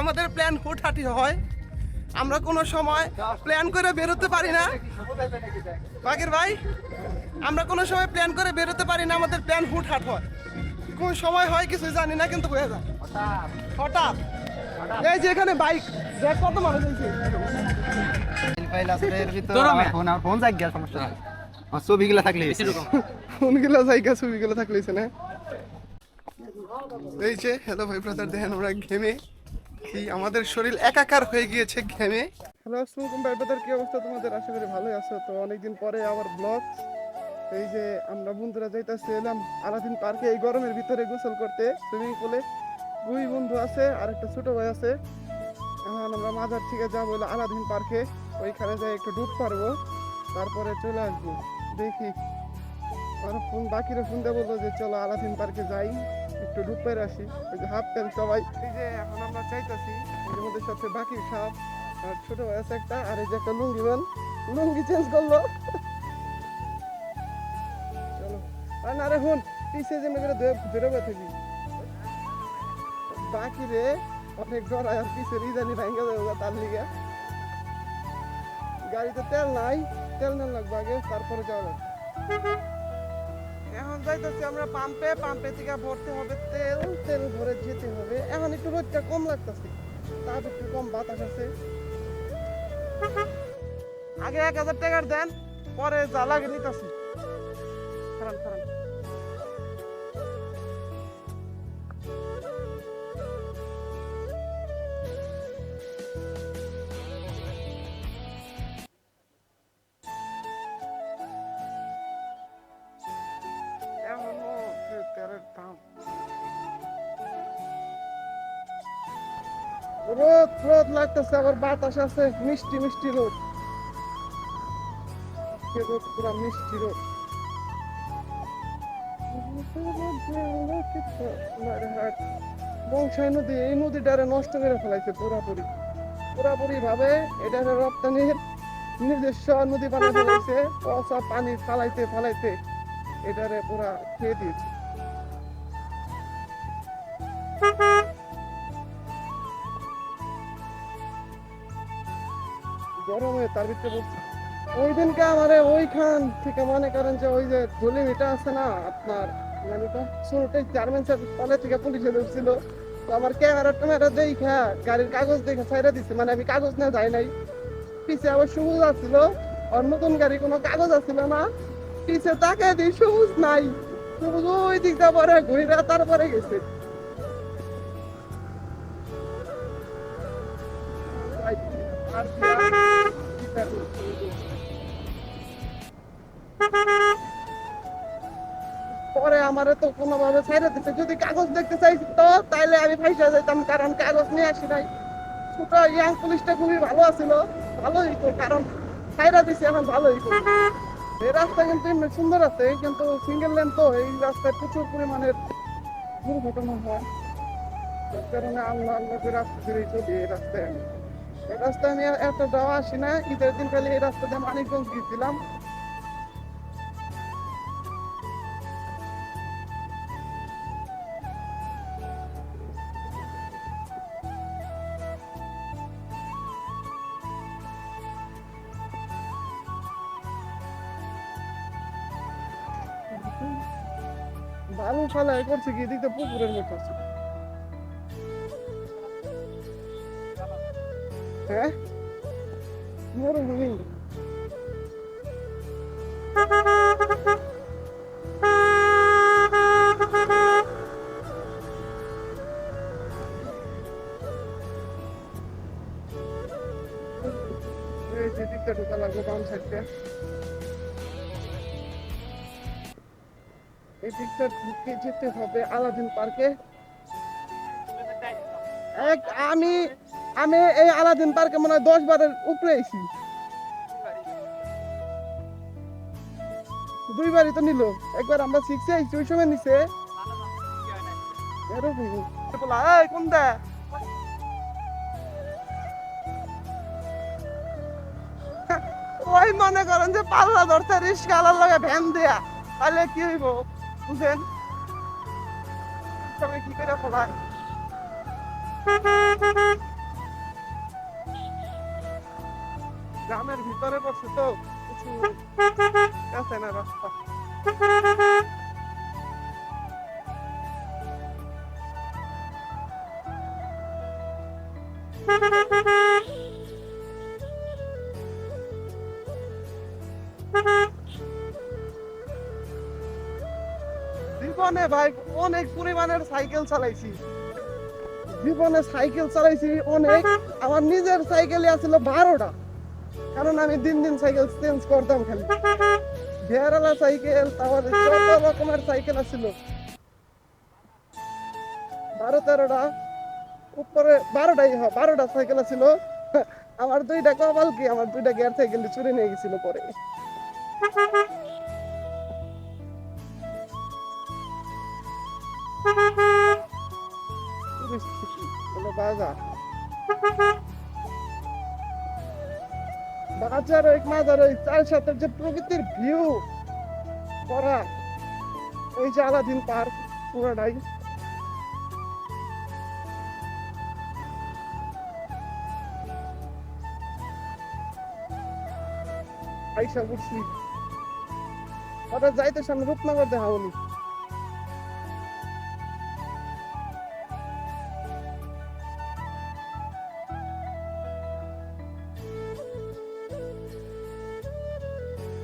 আমাদের প্ল্যান হুটহাটি হয়, আমরা কোনো সময় প্ল্যান করে বেরোতে পারি না। বাগের ভাই, আমরা কোনো সময় প্ল্যান করে বেরোতে পারি না, আমাদের প্ল্যান হুটহাট হয়। কোন সময় হয় কিছু জানি না, কিন্তু হয়ে যায় হঠাৎ। এই যে এখানে বাইক দেখ কত মানুষ হয়েছে। ছবিগুলো থাকলে ফোনগুলো জায়গা ছবিগুলো থাকলেছে না। এই যে হ্যালো ভাই ব্রাদার, দেখেন আমরা ঘেমে আমাদের শরীর একাকার হয়ে গিয়েছে ঘেমে। হ্যালো আসসালামু ভাই ব্রাদার, কি অবস্থা তোমাদের? আশা করি ভালোই আছো। তো অনেকদিন পরে আবার ব্লগ। এই যে আমরা বন্ধুরা যাইতেছি এলাম আলাদিন পার্কে এই গরমের ভিতরে গোসল করতে সুইমিং পুলে। দুই বন্ধু আছে আর একটা ছোট ভাই আছে। এখন আমরা মাজার থেকে যাবো আলাদিন পার্কে, ওইখানে যাই একটু ডুব পারবো, তারপরে চলে আসবো। দেখি আর ফোন বাকিরা ফোন দিয়ে বললো যে চলো আলাদিন পার্কে যাই, একটু ডুব পেরে আসি। ওই যে হাফ প্যান্ট সবাই। এই যে এখন আমরা চাইতেছি এর মধ্যে সবচেয়ে বাকির সাপ আর ছোট ভাই আছে একটা, আর এই যে একটা লুঙ্গি ম্যান লুঙ্গি চেঞ্জ করলো। চলো আর না রে হুন পিছিয়ে যেন করে ধরে থাকি বাকি রে অনেক গড়ায় আর পিছের ইদানি ভাঙ্গা যাবে তার লিগে। গাড়িতে তেল নাই, তেল না লাগবে আগে, তারপরে যাওয়া যাবে। এখন যাইতেছি আমরা পাম্পে থেকে ভরতে হবে তেল, তেল ভরে যেতে হবে। এখন একটু রোদটা কম লাগতেছে, তাপ একটু কম, বাতাস আছে। আগে 1000 টাকার দেন, পরে যা লাগে নিতেছি। খারান খারান রোদ রোদ লাগতেছে, আবার বাতাস আছে, মিষ্টি মিষ্টি রোদ। রোদ পুরা মিষ্টি রোদ। বংশাই নদী, এই নদীটারে নষ্ট করে ফেলাইছে পুরাপুরি পুরাপুরি ভাবে। এটারে রপ্তানির নিজস্ব নদী বানিয়ে ফেলাইছে, পচা পানি ফালাইতে ফালাইতে এটারে পুরা খেয়ে দিয়েছে। গরমে তার ভিতরে বলছি ওই দিনকে আমার ওইখান থেকে মনে করেন যে ওই যে ধুলিমিটা আছে না আপনার, মানে শুরুটাই গার্মেন্টসের তলে থেকে পুলিশে ধরছিল। তো আমার ক্যামেরা দেখা গাড়ির কাগজ দেখে ছাইরা দিচ্ছে, মানে আমি কাগজ না যাই নাই। পিছে আবার সবুজ আসছিল, আর নতুন গাড়ি কোনো কাগজ আসছিল না। পিছে তাকে দিই সবুজ নাই, সবুজ ওই দিকটা পরে ঘুরে তারপরে গেছে। পরে আমারে তো কোনোভাবে ছাইড়া দিতে, যদি কাগজ দেখতে চাইছি তো তাইলে আমি ফাইসা যাইতাম, কারণ কাগজ নিয়ে আসি নাই। ছোট ইয়াং পুলিশটা খুবই ভালো আছিল, ভালোই তো, কারণ ছাইড়া দিছে এখন ভালোই তো। এই রাস্তা কিন্তু এমনি সুন্দর আছে, কিন্তু সিঙ্গেল লেন তো এই রাস্তায় প্রচুর পরিমাণের দুর্ঘটনা হয়। যার কারণে আল্লাহ আল্লাহ করে রাস্তা ধরেই চলি এই রাস্তায়। এই রাস্তায় আমি এত যাওয়া আসি না, ঈদের দিন খালি এই রাস্তা দিয়ে মানিকগঞ্জ গিয়েছিলাম। বালু ফালাই করছে কি দিকটা পুকুরের মতো আছে। হ্যাঁ মরুভূমি। এই যে দিকটা ঢোকা লাগবে বাম সাইডটা, এই দিকটা ঢুকে যেতে হবে আলাদিন পার্কে। আমি আমি এই আলাদিন পার্কে মনে হয় 10 বারের উপরে এসেছি। 2 বারই তো নিল, একবার আমরা 6 এ আইছি, ওই সময় নিছে। কোনটা ওই মনে করেন যে পাল্লা ধরতে রিস্কা আলার লাগে ভ্যান দেয়া, তাহলে কি হইব বুঝেন? কি করে ফলাই গ্রামের ভিতরে পড়ছে তো কিছু কাছে না রাস্তা। জীবনে ভাই অনেক পরিমাণের সাইকেল চালাইছি, জীবনে সাইকেল চালাইছি অনেক। আমার নিজের সাইকেলই আছিল 12টা, কারণ আমি দিন দিন সাইকেল চেঞ্জ করতাম খালি। ভেড়ালা সাইকেল, তারপরে যত রকমের সাইকেল আছিল 12-13টা, উপরে 12টা সাইকেল আছিল। আমার 2টা কপাল কি, আমার 2টা গিয়ার সাইকেল চুরি নিয়ে গেছিল পরে। বাজার এক মাজার ওই চার সাথে যে প্রকৃতির ভিউ করা, ওই যে আলাদিন পার্ক পুরোটাই। আইসা বুঝছি হঠাৎ যাইতে সামনে রূপনগর দেখা হলি।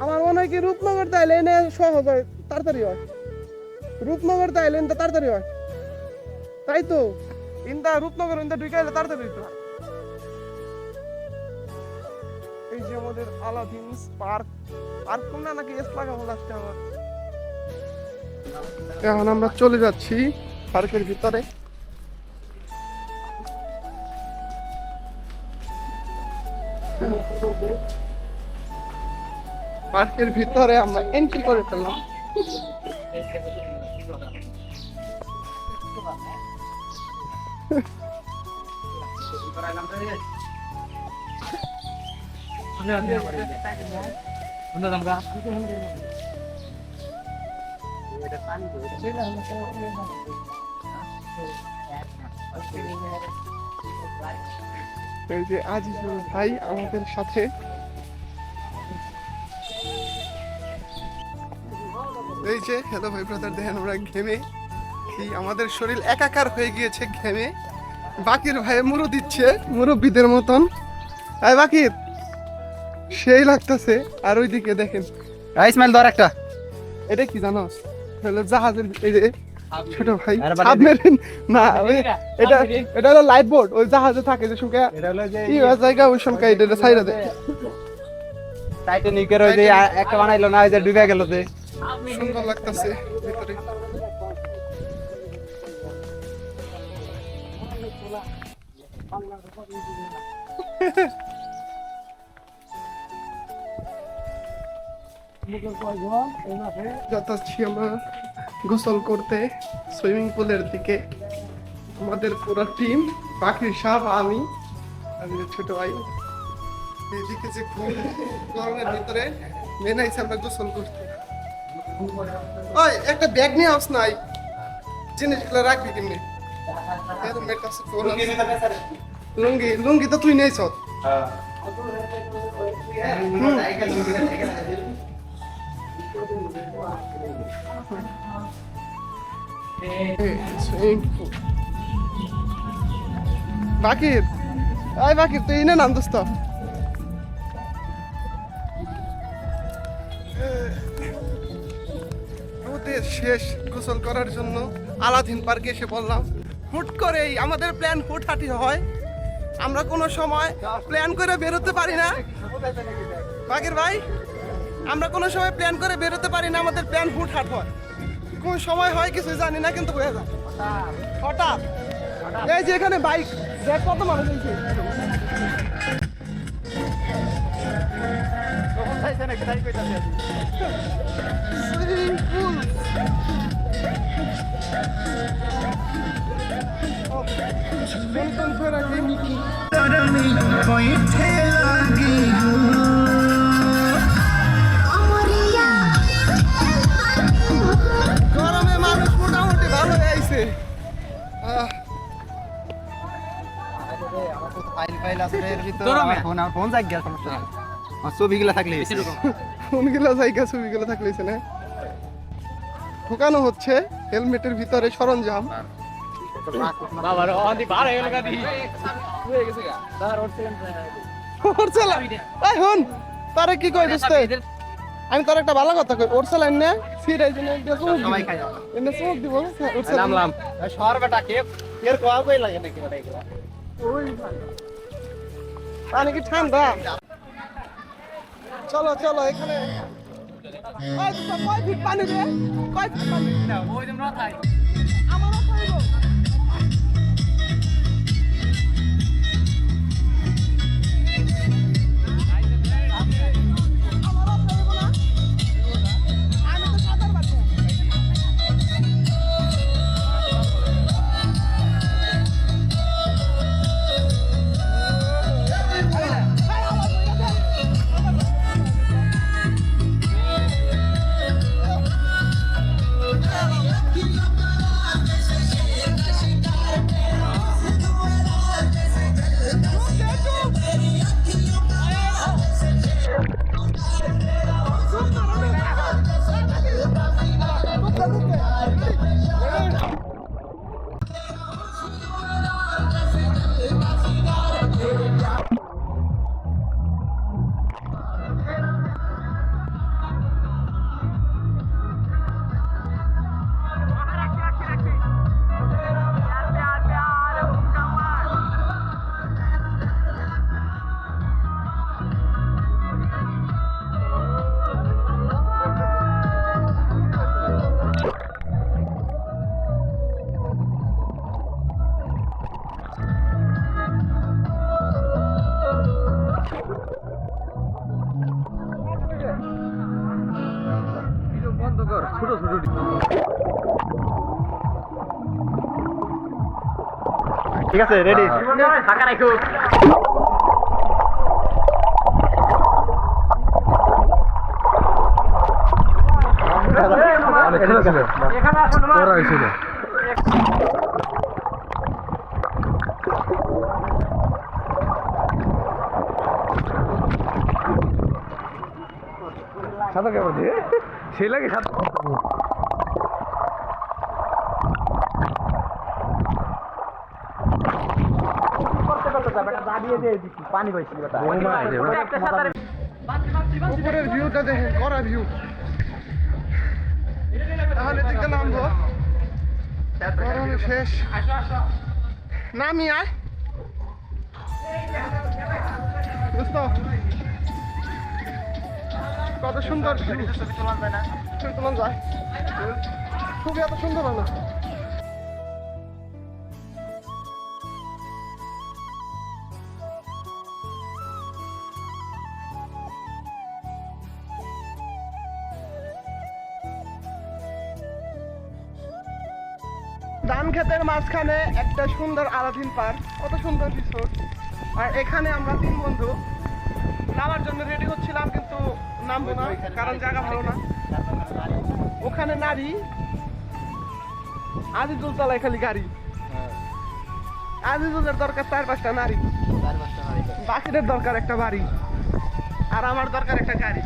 আমার মনে হয় কি রূপনগর তাইলে এনে সহজ হয়, তাড়াতাড়ি হয়। রূপনগর তাইলে এনে তাড়াতাড়ি হয়, তাই তো ইন্দা রূপনগর ইন্দা ঢুকাইলে তাড়াতাড়ি হইতো। এই যে আমাদের আলাদিন পার্ক, পার্ক কোনটা নাকি এস লাগাবো লাস্টে আমার। এখন আমরা চলে যাচ্ছি পার্কের ভিতরে। পার্কের ভিতরে আমরা এন্ট্রি করে ফেললাম। এই যে আজিজুল ভাই আমাদের সাথে। এই যে হ্যালো ভাই ব্রাদার, দেখেন আমরা ঘেমে আমাদের শরীর একাকার হয়ে গিয়েছে ঘেমে। বাকির ভাই মুরু দিচ্ছে মুরব্বীদের মতন। এই বাকির সেই লাগতেছে। আর ওইদিকে দেখেন ইসমাইল ধর একটা, এটা কি জানো, হলো জাহাজের এই যে ছোট ভাই সাবমেরিন না, এটা এটা হলো লাইফ বোট, ওই জাহাজে থাকে যে সুকা এটা হলো যে কি জায়গা ওই সময় এটা সাইরা দেয়। টাইটানিকের ওই যে একটা বানাইলো না, ওই যে ডুবে গেল, যে সুন্দর লাগতেছে ভিতরে। যাচ্ছি আমরা গোসল করতে সুইমিং পুলের দিকে। আমাদের পুরো টিম, পাখির সাপ, আমি আর ছোট ভাই। এদিকে যে গরমের ভিতরে মেনাইছে আমরা গোসল করতে। ওই একটা ব্যাগ নিয়ে আস নাই, জিনিসগুলো রাখবি কেমনি? লুঙ্গি লুঙ্গি তো তুই নেইছ। বাকির আই বাকির তুই না নাম দোস্ত। শেষ গোসল করার জন্য আলাদিন পার্কে এসে বললাম। হুট করেই আমাদের প্ল্যান হুটহাটি হয়, আমরা কোনো সময় প্ল্যান করে বেরোতে পারি না। বাকির ভাই আমরা কোনো সময় প্ল্যান করে বেরোতে পারি না, আমাদের প্ল্যান হুটহাট হয়। কোন সময় হয় কিছু জানি না, কিন্তু হয়ে যায় হঠাৎ। এই যে এখানে বাইক দেখ কত মানুষ হয়েছে। গরমে মানুষ মোটামুটি ভালো হয়েছে। ফাইল আছে এর ভিতর, ফোন জাগ গেল সমস্যা। ছবিগুলা থাকলে কোনগুলো জায়গা ছবিগুলো থাকলেছে না ঢোকানো হচ্ছে হেলমেটের ভিতরে সরঞ্জাম ওর চালা এই হন তারে কি কই দোস্ত আমি তোর একটা ভালো কথা কই ওর চালান না সিরাই জন্য একটা চুমুক সবাই খায় এনে চুমুক দিব ওর চালান নামলাম শহর বেটা কে এর কোয়া কই লাগে নাকি বেটা এগুলা ওই পানি কি ঠান্ডা চলো চলো এখানে ওই তো কয় ফিট পানি রে কয় ফিট পানি ওই যে না খাই আমারও খাইব বন্ধ কর ছোট ছোট ঠিক আছে রেডি ফাঁকা রাখো এখানে আসুন তোরা এসে সাঁতার কেমন সেই লাগে সাঁতার উপরের ভিউটা দেখেন করা ভিউ তাহলে দিকে নামবো গরম শেষ নামি আয় দোস্ত কত সুন্দর ছবি তোলা যায় ছবি এত সুন্দর হয় না ধান ক্ষেতের মাঝখানে একটা সুন্দর আলাদিন পার্ক কত সুন্দর রিসোর্ট আর এখানে আমরা তিন বন্ধু নামার জন্য রেডি হচ্ছিলাম কিন্তু নামবো না কারণ জায়গা ভালো না ওখানে নারী আজিজুল চালায় খালি গাড়ি আজিজুলের দরকার 4-5টা নারী বাকিদের দরকার একটা বাড়ি আর আমার দরকার একটা গাড়ি